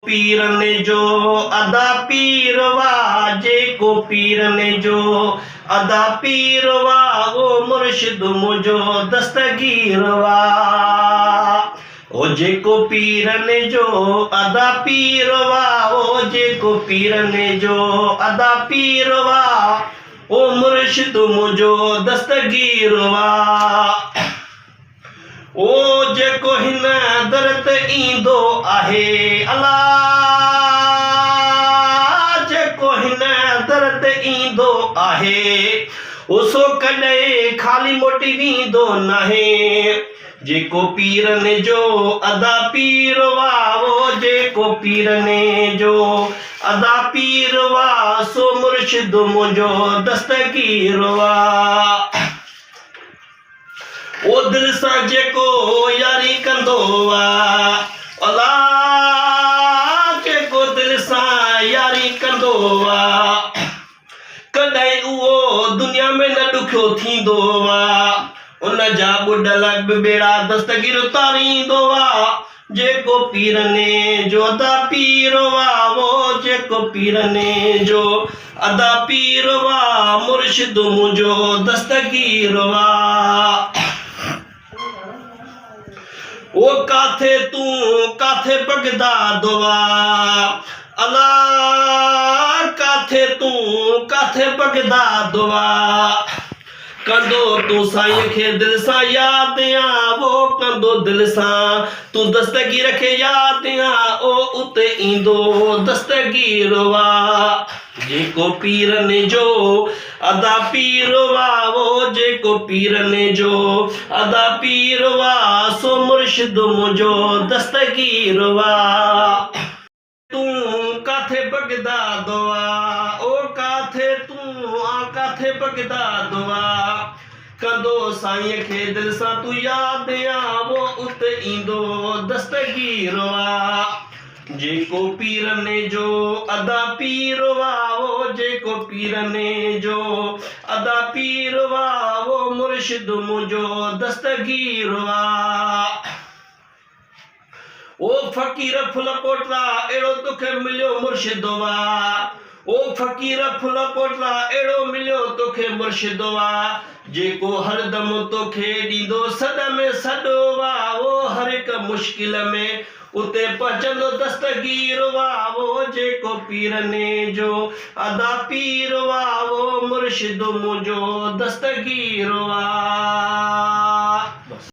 पीरने जो अदा पीरवा जेको पीरने जो अदा पीरवा वो मुर्शिद मुझो दस्तगीरवा ओ जेको पीरने जो अदा पीरवा ओ जेको पीरने जो अदा पीरवा ओ मुर्शिद मुझो दस्तगीरवा ओ जेको हिन दर ते ईंदो आहे अल्लाह जेको हिन दर ते ईंदो आहे उसो कॾहिं खाली मोटी वेंदो नाहे जेको पीरने जो अदा पीरवा ओ जेको पीरने जो अदा पीरवा सो मुर्शिद मुंहिंजो दस्तगीरवा ओ दिल सां जेको यारी कंदो आहे अल्लाह जेको दिल सां यारी कंदो आहे कॾहिं उहो दुनिया में न ॾुखियो थींदो आहे उन जा ॿुॾल बेड़ा दस्तगीर उतारींदो आहे जेको पीरने जो अदा पीरवा वो जेको पीरने जो अदा पीरवा मुर्शिद मुंहिंजो दस्तगीरवा ओ काथे तू काथे बगदाद वा अल्लाह काथे तू काथे बगदाद वा कंदो तू साईं खे दिल सां यादि आ वो कंदो दिल सां तू दस्तगीर खे यादि आ ओ उते ईंदो दस्तगीरवा जेको पीरने जो अदा पीरवा वो जेको पीरने जो अदा पीरवा सो मुर्शिद मुंहिंजो दस्तगीरवा तू काथे बगदाद वा ओ काथे तू काथे बगदाद वा कंदो साईं खे दिल सां तू यादि आ वो उते ईंदो दस्तगीरवा जेको पीरने जो अदा पीरवा वो जेको पीरने जो अदा पीरवा वो मुर्शिद मुंहिंजो दस्तगीरवा ओ फ़कीर फुल पोटला अहिड़ो तोखे मिलियो मुर्शिदवा ओ फ़कीर फुल पोटला अहिड़ो मिलियो तोखे मुर्शिदवा जेको हरदम तोखे ॾींदो सॾ में सॾवा वो हर हिकु मुश्किल में उते पहुचंदो दस्तगीरवा वो जेको पीरने जो अदा पीरवा वो मुर्शिद मुंहिंजो दस्तगीरवा।